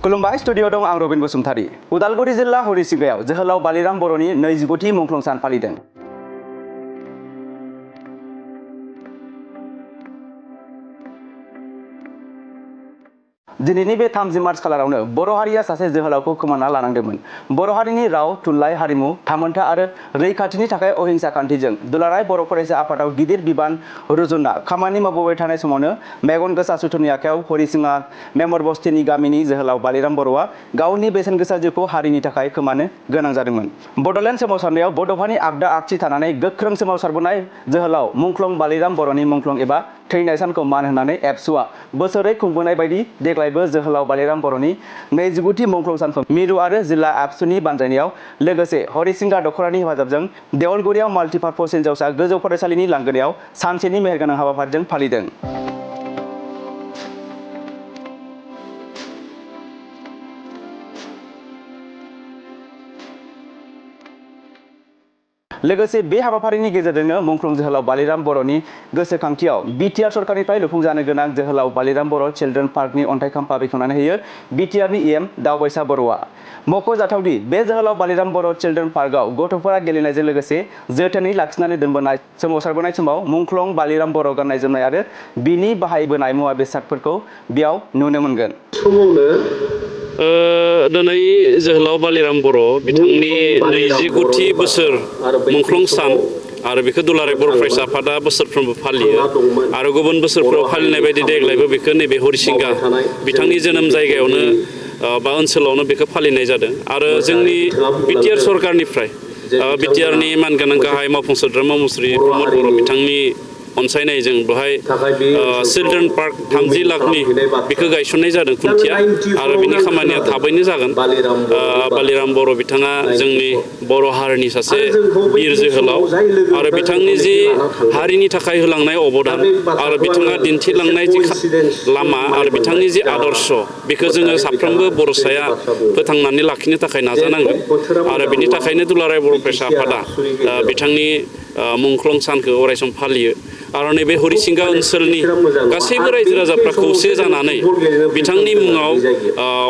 खुलुमबाय स्टुडिअ दं आं रबिन बसुमतारी। उदालगुरि जिल्ला हरिसिंगायाव जोहोलाव बालिराम बर'नि 29थि मुंख्लं सान फालिदों। दिनैनि बे 30 मार्च खालारावनो बर' हारिया सासे जोहोलावखौ खोमाना लानांदोंमोन। बर' हारिनि राव, थुनलाइ, हारिमु, थामोनथा आरो रैखाथिनि थाखाय अहिंसा खान्थिजों दुलाराय बर' फरायसा आफादाव गिदिर बिबान रुजुनना खामानि मावबोबाय थानाय समावनो मेगन गोसा सुथुरनि आखायाव हरिसिंगा मेमर बस्तिनि गामिनि जोहोलाव बालिराम बर'आ गावनि बेसेनगोसा जिउखौ हारिनि थाखाय खोमानो गोनां जादोंमोन। बड'लेण्ड सोमावसारनायाव बड'फानि आगदा आगसि थानानै गोख्रों सोमावसारबोनाय जोहोलाव मुंख्लं बालिराम बर'नि मुंख्लं एबा थैनाय सानखौ मान होनानै एबसुआ बोसोरै खुंबोनाय बायदि देग्लायबो जोहोलाव बालिराम बर'नि 29थि मुंख्लं सानखौ मिरु आरो जिल्ला एबसुनि बानजायनायाव लोगोसे हरिसिंगा दख'रानि हेफाजाबजों देवलगुरियाव माल्टिपार्पस हिनजावसा गोजौ फरायसालिनि लांगोनायाव सानसेनि मेहेरगोनां हाबाफारिजों फालिदों। लोगोसे बे हाबाफारिनि गेजेरजोंनो मुंख्लं जोहोलाव बालिराम बर'नि गोसोखांथियाव बिटिआर सरकारनिफ्राय लुफुंजानो गोनां जोहोलाव बालिराम बर' चिल्ड्रेन पार्कनि अन्थाइ खाम्फा बेखेवनानै होयो बिटिआरनि इएम दावबायसा बर'आ। मख'जाथावदि बे जोहोलाव बालिराम बर' चिल्ड्रेन पार्कआव गथ'फोरा गेलेनायजों लोगोसे जोथोनै लाखिनानै दोनबोनाय सोमावसारबोनाय समाव मुंख्लं बालिराम बर' गाननाय जोमनाय आरो बिनि बाहायबोनाय मुवा बेसादफोरखौ बेयाव नुनो मोनगोन। दिनै जोहोलाव बालिराम बर' बिथांनि 29थि बोसोर मुंख्लं सान आरो बेखौ दुलाराय बर' फरायसा आफादा बोसोरफ्रोमबो फालियो आरो गुबुन बोसोरफ्राव फालिनाय बायदि देग्लायबो बेखौ नैबे हरिसिंगा बिथांनि जोनोम जायगायावनो बा ओनसोलावनो बेखौ फालिनाय जादों आरो जोंनि बिटिआर सरकारनिफ्राय बिटिआरनि मानगोनां गाहाय मावफुं सोद्रोमा मुस्रि प्रमद बर' बिथांनि अनसायनायजों बेवहाय चिल्ड्रेन पार्क 30 लाखनि बेखौ गायसननाय जादों खुन्थिया आरो बिनि खामानिया थाबैनो जागोन। बालिराम बर' बिथाङा जोंनि बर' हारिनि सासे बिर जोहोलाव आरो बिथांनि जि हारिनि थाखाय होलांनाय अबदान आरो बिथाङा दिन्थिलांनाय जि लामा आरो बिथांनि जि आदर्श बेखौ जोङो साफ्रोमबो बर'साया फोथांनानै लाखिनो थाखाय नाजानांगोन आरो बिनि थाखायनो दुलाराय बर' फरायसा आफादा बिथांनि मुंख्लं सानखौ अरायसम फालियो आरो नैबे हरिसिंगा ओनसोलनि गासैबो रायजो राजाफ्रा खौसे जानानै बिथांनि मुङाव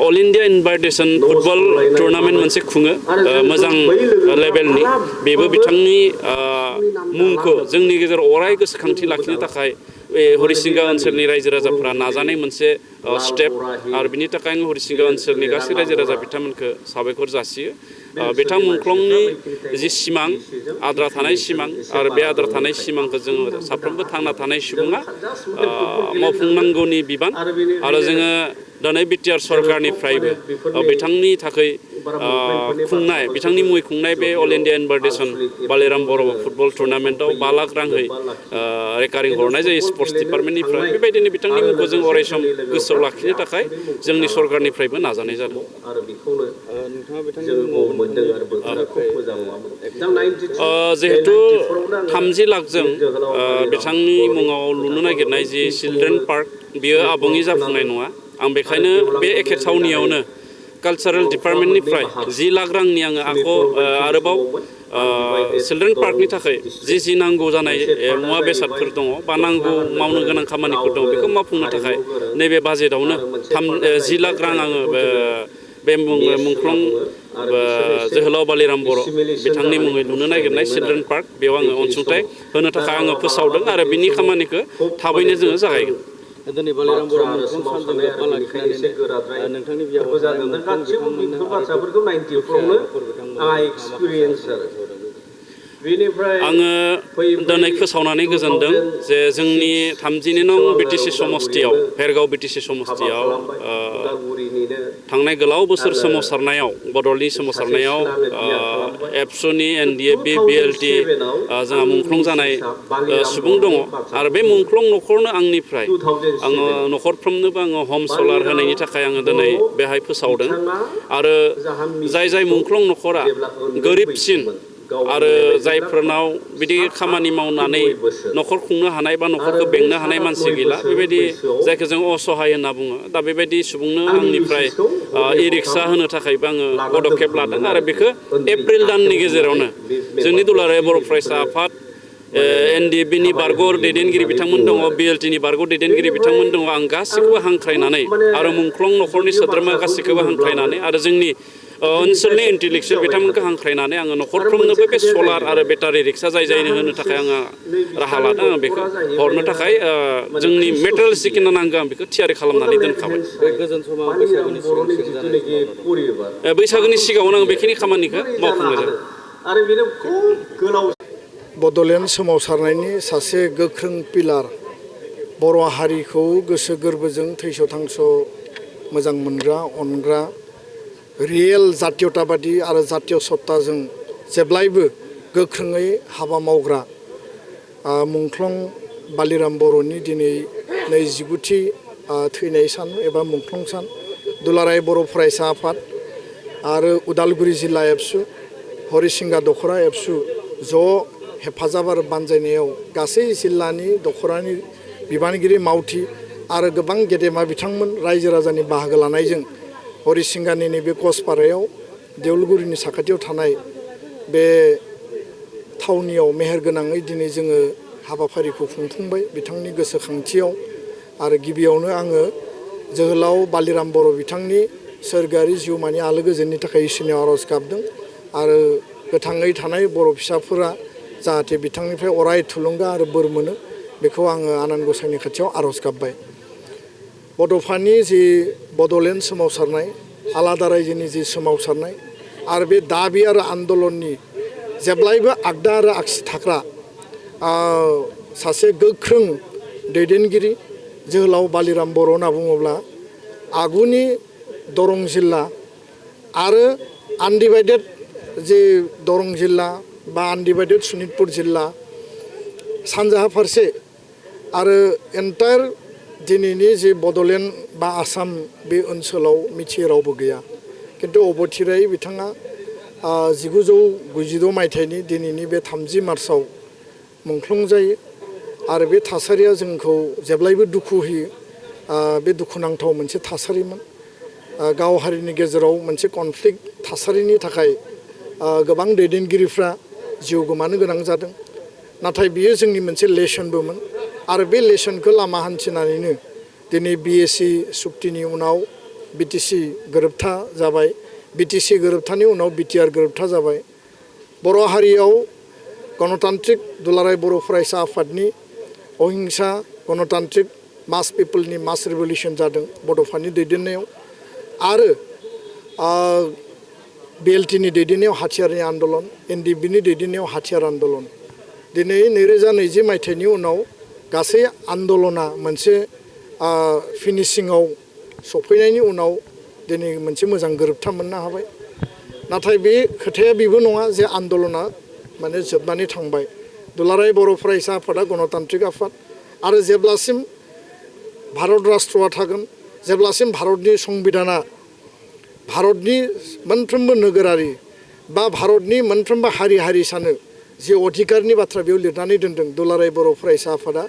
all India invitation football tournament मोनसे खुङो मोजां लेभेलनि बेबो बिथांनि मुंखौ जोंनि गेजेराव अराय गोसोखांथि लाखिनो थाखाय बे हरिसिंगा ओनसोलनि रायजो राजाफ्रा नाजानाय मोनसे स्टेप आरो बिनि थाखाय आं हरिसिंगा ओनसोलनि गासै रायजो राजा बिथांमोनखौ साबायखर जासियो। बिथां मुंख्लंनि जि सिमां आद्रा थानाय सिमां आरो बे आद्रा थानाय सिमांखौ जोङो साफ्रोमबो थांना थानाय सुबुङा मावफुंनांगौनि बिबान आरो जोङो दिनै बिटिआर सरकारनिफ्रायबो बिथांनि थाखाय खुंनाय बिथांनि मुङै खुंनाय बे अल इन्डिया इनभाइटेसन बालिराम बर' फुटबल टुर्नामेन्टआव 5 लाख राङै रेकारिं हरनाय जायो स्पर्ट्स डिपार्टमेन्टनिफ्राय बेबायदिनो बिथांनि मुंखौ जों अरायसम गोसोआव लाखिनो थाखाय जोंनि सरकारनिफ्रायबो नाजानाय जादों। जिहेतु 30 लाखजों बिथांनि मुङाव लुनो नागिरनाय जि चिल्ड्रेन पार्क बियो आबुङै जाफुंनाय नङा। आं बेखायनो बे एखे थावनियावनो कालचारेल डिपार्टमेन्टनिफ्राय 10 लाख रांनि आङो आरोबाव चिल्ड्रेन पार्कनि थाखाय जि नांगौ जानाय मुवा बेसादफोर दङ बा नांगौ मावनो गोनां खामानिफोर दङ बेखौ मावफुंनो थाखाय नैबे बाजेटआवनो 10 लाख रां आङो बे मुंख्लं जोहोलाव बालिराम बर' बिथांनि मुङै लुनो नागिरनाय चिल्ड्रेन पार्क बेयाव आङो अनसुंथाइ होनो थाखाय आङो फोसावदों आरो बिनि खामानिखौ थाबैनो जोङो जागायगोन। दिनै बालिराम बर' मुंख्लं सानजों लोब्बा लाखिनानै नोंथांनि बियाव गासैबो बेफोर बाथ्राफोरखौ 94आवनो आंहा एक्सपिरियेन्स आरो आङो दिनै फोसावनानै गोजोनदों जे जोंनि 30 नं बिटिसि समस्तियाव भेरगाव बिटिसि समस्तियाव थांनाय गोलाव बोसोर सोमावसारनायाव बड'लेण्डनि सोमावसारनायाव एबसुनि एनडिएफबि बिएलटि जोंहा मुंख्लं जानाय सुबुं दङ आरो बे मुंख्लं न'खरनो आंनिफ्राय आङो न'खरफ्रोमनोबो आङो हम सलार होनायनि थाखाय आङो दिनै बेहाय फोसावदों आरो जाय मुंख्लं न'खरा गोरिबसिन आरो जायफोरनाव बिदि खामानि मावनानै न'खर खुंनो हानाय बा न'खरखौ बेंनो हानाय मानसि गैला बेबायदि जायखौ जों असहाय होनना बुङो दा बेबायदि सुबुंनो आंनिफ्राय इ-रिक्सा होनो थाखायबो आङो पदक्षेप लादों आरो बेखौ एप्रिल दाननि गेजेरावनो जोंनि दुलाराय बर' फरायसा आफाद एनडिएफबिनि बारग' दैदेनगिरि बिथांमोन दङ बिएलटिनि बारग' दैदेनगिरि बिथांमोन दङ आं गासैखौबो हांख्रायनानै आरो मुंख्लं न'खरनि सोद्रोमा गासैखौबो हांख्रायनानै आरो जोंनि ओनसोलनि इन्टेलेक्सुयेल बिथांमोनखौ हांख्रायनानै आङो न'खरफ्रोमनोबो बे सलार आरो बेटारि रिक्सा जाय जायनो होनो थाखाय आङो राहा लादों आं बेखौ हरनो थाखाय जोंनि मेटेरियेल्स जिखिनि नांगौ आं बेखौ थियारि खालामनानै दोनखाबाय बे गोजोन समा बैसागुनि बैसागोनि सिगाङावनो आं बेखिनि खामानिखौ मावफुंनाय जाबाय आरो बेनो खुब गोलाव बड'लेण्ड सोमावसारनायनि सासे गोख्रों पिलार बर' हारिखौ गोसो गोरबोजों थैस' थांस' मोजां मोनग्रा अनग्रा रियेल जातीयताबादि आरो जातीय सत्ताजों जेब्लायबो गोख्रोङै हाबा मावग्रा मुंख्लं बालिराम बर'नि दिनै 29थि थैनाय सान एबा मुंख्लं सान दुलाराय बर' फरायसा आफाद आरो उदालगुरि जिल्ला एबसु हरिसिंगा दख'रा एबसु ज' हेफाजाब आरो बानजायनायाव गासै जिल्लानि दख'रानि बिबानगिरि मावथि आरो गोबां गेदेमा बिथांमोन रायजो राजानि बाहागो लानायजों हरिसिंगानि नैबे कचपारायाव देउलगुरिनि साखाथियाव थानाय बे थावनियाव मेहेरगोनाङै दिनै जोङो हाबाफारिखौ खुंफुंबाय बिथांनि गोसोखांथियाव आरो गिबियावनो आङो जोहोलाव बालिराम बर' बिथांनि सोरगोआरि जिउमानि आलो गोजोननि थाखाय इसोरनियाव आर'ज गाबदों आरो गोथाङै थानाय बर' फिसाफोरा जाहाथे बिथांनिफ्राय अराय थुलुंगा आरो बोर मोनो बेखौ आङो आनान गसाइनि खाथियाव आर'ज गाबबाय बड'फानि जि बड'लेण्ड सोमावसारनाय आलादा रायजोनि जि सोमावसारनाय आरो बे दाबि आरो आन्दलननि जेब्लायबो आगदा आरो आगसि थाग्रा सासे गोख्रों दैदेनगिरि जोहोलाव बालिराम बर' होनना बुङोब्ला आगुनि दरं जिल्ला आरो आनडिभाइडेड जे दरं जिल्ला बा आनडिभाइडेड सनितपुर जिल्ला सानजाहा फारसे आरो एन्टायार दिनैनि जे बड'लेण्ड बा आसाम बे ओनसोलाव मिथियै रावबो गैया खिन्थु अबथिरायै बिथाङा 1996 मायथाइनि दिनैनि बे 30 मार्चआव मुंख्लं जायो आरो बे थासारिया जोंखौ जेब्लायबो दुखु होयो बे दुखुनांथाव मोनसे थासारिमोन गाव हारिनि गेजेराव मोनसे कनफ्लिक्ट थासारिनि थाखाय गोबां दैदेनगिरिफ्रा जिउ गोमानो गोनां जादों नाथाय बियो जोंनि मोनसे लेसनबोमोन आरो बे लेसनखौ लामा हान्थिनानैनो दिनै बिएसि सुक्तिनि उनाव बिटिसि गोरोबथा जाबाय बिटिसि गोरोबथानि उनाव बिटिआर गोरोबथा जाबाय बर' हारियाव गणतान्त्रिक दुलाराय बर' फरायसा आफादनि अहिंसा गणतान्त्रिक मास पिपोलनि मास रिभलिउसन जादों बड'फानि दैदेननायाव आरो बिएलटिनि दैदेननायाव हाथियारनि आन्दलन एनडिएफबिनि दैदेननायाव हाथियार आन्दलन दिनै 2020 मायथाइनि उनाव गासै आन्दलना मोनसे फिनिशिंआव सफैनायनि उनाव दिनै मोनसे मोजां गोरोबथा मोननो हाबाय नाथाय बे खोथाया बेबो नङा जे आन्दलना माने जोबनानै थांबाय दुलाराय बर' फरायसा आफादा गणतान्त्रिक आफाद आरो जेब्लासिम भारत राष्ट्रआ थागोन जेब्लासिम भारतनि संबिधाना भारतनि मोनफ्रोमबो नोगोरारि बा भारतनि मोनफ्रोमबो हारि हारिसानो जे अधिकारनि बाथ्रा बेयाव लिरनानै दोनदों दुलाराय बर' फरायसा आफादा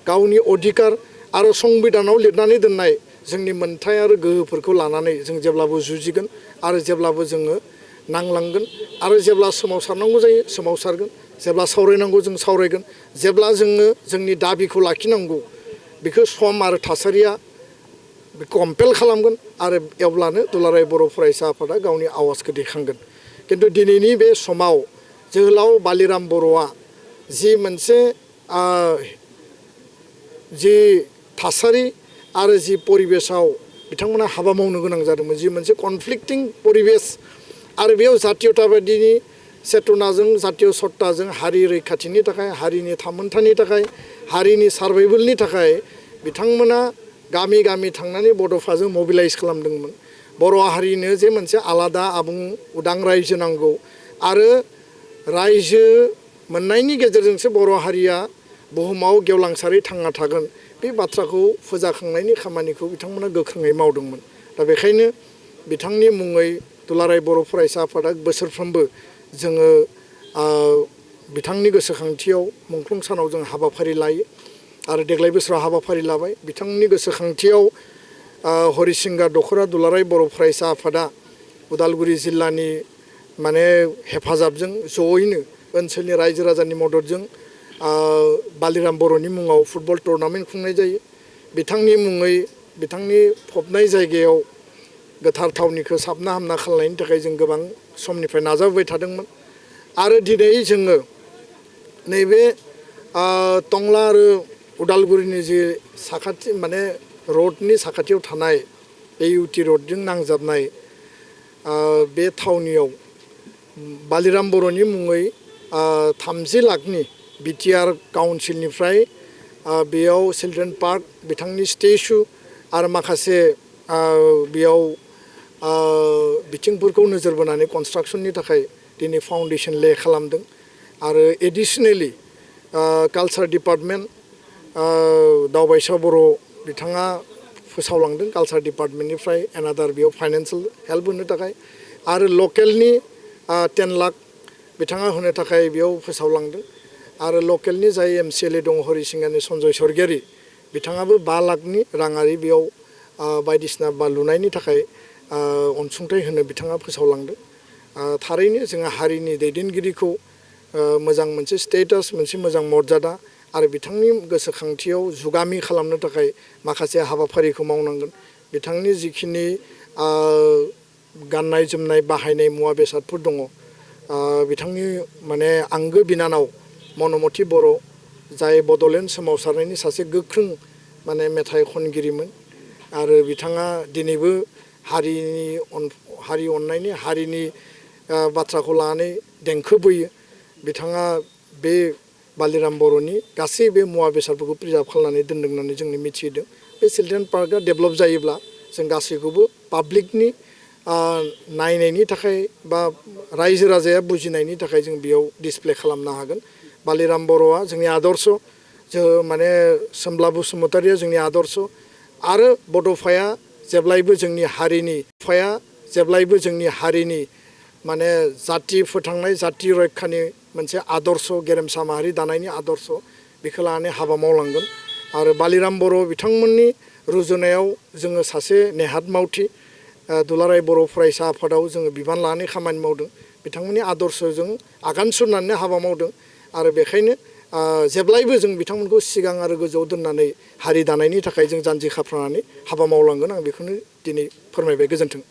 गावनि अधिकार आरो संबिधानाव लिरनानै दोननाय जोंनि मोन्थाय आरो गोहोफोरखौ लानानै जों जेब्लाबो जुजिगोन आरो जेब्लाबो जोङो नांलांगोन आरो जेब्ला सोमावसारनांगौ जायो सोमावसारगोन जेब्ला सावरायनांगौ जों सावरायगोन जेब्ला जोङो जोंनि दाबिखौ लाखिनांगौ बेखौ सम आरो थासारिया कम्पेल खालामगोन आरो अब्लानो दुलाराय बर' फरायसा आफादा गावनि आवाजखौ दैखांगोन खिन्थु दिनैनि बे समाव जोहोलाव बालिराम बर'आ जि मोनसे जि थासारि आरो जि परिबेसाव बिथांमोना हाबा मावनो गोनां जादोंमोन जि मोनसे कनफ्लिक्टिं परिबेस आरो बेयाव जातीयताबादिनि चेतनाजों जातीय सत्ताजों हारि रैखाथिनि थाखाय हारिनि थामोन्थानि थाखाय हारिनि सार्भाइभेलनि थाखाय बिथांमोना गामि गामि थांनानै बड'फाजों मबिलाइज खालामदोंमोन बर' हारिनो जे मोनसे आलादा आबुं उदां रायजो नांगौ आरो रायजो मोननायनि गेजेरजोंसो बर' हारिया बुहुमाव गेवलांसारै थांना थागोन बे बाथ्राखौ फोजाखांनायनि खामानिखौ बिथांमोना गोख्रोङै मावदोंमोन दा बेखायनो बिथांनि मुङै दुलाराय बर' फरायसा आफादा बोसोरफ्रोमबो जोङो बिथांनि गोसोखांथियाव मुंख्लं सानाव जों हाबाफारि लायो आरो देग्लाय बोसोराव हाबाफारि लाबाय बिथांनि गोसोखांथियाव हरिसिंगा दख'रा दुलाराय बर' फरायसा आफादा उदालगुरि जिल्लानि माने हेफाजाबजों जयैनो ओनसोलनि रायजो राजानि मददजों बालिराम बर'नि मुङाव फुटबल टुर्नामेन्ट खुंनाय जायो बिथांनि मुङै बिथांनि फबनाय जायगायाव गोथार थावनिखौ साबना हामना खालामनायनि थाखाय जों गोबां समनिफ्राय नाजाबोबाय थादोंमोन आरो दिनै जोङो नैबे टंला आरो उदालगुरिनि जि साखाथि माने रडनि साखाथियाव थानाय AUT रडजों नांजाबनाय बे थावनियाव बालिराम बर'नि मुङै 30 लाखनि BTR काउन्सिलनिफ्राय बेयाव चिल्ड्रेन पार्क बिथांनि स्टेचु आरो माखासे बेयाव बिथिंफोरखौ नोजोर बोनानै कनस्ट्राक्सननि थाखाय दिनै फाउन्डेसन ले खालामदों आरो एडिशनेलि कालचार डिपार्टमेन्ट दावबायसा बर' बिथाङा फोसावलांदों कालचार डिपार्टमेन्टनिफ्राय एनादार बेयाव फाइनान्सियेल हेल्प होनो थाखाय आरो लकेलनि 10 लाख बिथाङा होनो थाखाय बेयाव फोसावलांदों आरो लकेलनि जाय MCLA दङ हरिसिंगानि सन्जय सरगियारि बिथाङाबो 5 लाखनि राङारि बेयाव बायदिसिना लुनायनि थाखाय अनसुंथाइ होनो बिथाङा फोसावलांदों थारैनो जोङो हारिनि दैदेनगिरिखौ मोजां मोनसे स्टेटास मोनसे मोजां मर्यादा आरो बिथांनि गोसोखांथियाव जुगामि खालामनो थाखाय माखासे हाबाफारिखौ मावनांगोन बिथांनि जिखिनि गाननाय जोमनाय बाहायनाय मुवा बेसादफोर दङ बिथांनि माने आंगो बिनानाव मनमति बर' जाय बड'लेण्ड सोमावसारनायनि सासे गोख्रों माने मेथाइ खनगिरिमोन आरो बिथाङा दिनैबो हारि अननायनि हारिनि बाथ्राखौ लानानै देंखो बोयो बिथाङा बे बालिराम बर'नि गासै बे मुवा बेसादफोरखौ प्रिजार्भ खालामनानै दोनदों होननानै जों मिथिदों बे चिल्ड्रेन पार्कआ डेभेलप जायोब्ला जों गासैखौबो पाब्लिकनि नायनायनि थाखाय बा रायजो राजाया बुजिनायनि थाखाय जों बेयाव डिसप्ले खालामनो हागोन बालिराम बर'आ जोंनि आदर्श माने सोमब्ला बसुमतारिया जोंनि आदर्श आरो बड'फाया जेब्लायबो जोंनि हारिनि माने जाति फोथांनाय जाति रैखानि मोनसे आदर्श गेरेमसा माहारि दानायनि आदर्श बेखौ लानानै हाबा मावलांगोन आरो बालिराम बर' बिथांमोननि रुजुनायाव जोङो सासे नेहाद मावथि दुलाराय बर' फरायसा आफादाव जोङो बिबान लानानै खामानि मावदों बिथांमोननि आदर्शजों आगान सुरनानै हाबा मावदों आरो बेखायनो जेब्लायबो जों बिथांमोनखौ सिगां आरो गोजौआव दोननानै हारि दानायनि थाखाय जों जानजि खाफ्रानानै हाबा मावलांगोन आं बेखौनो दिनै फोरमायबाय गोजोन्थों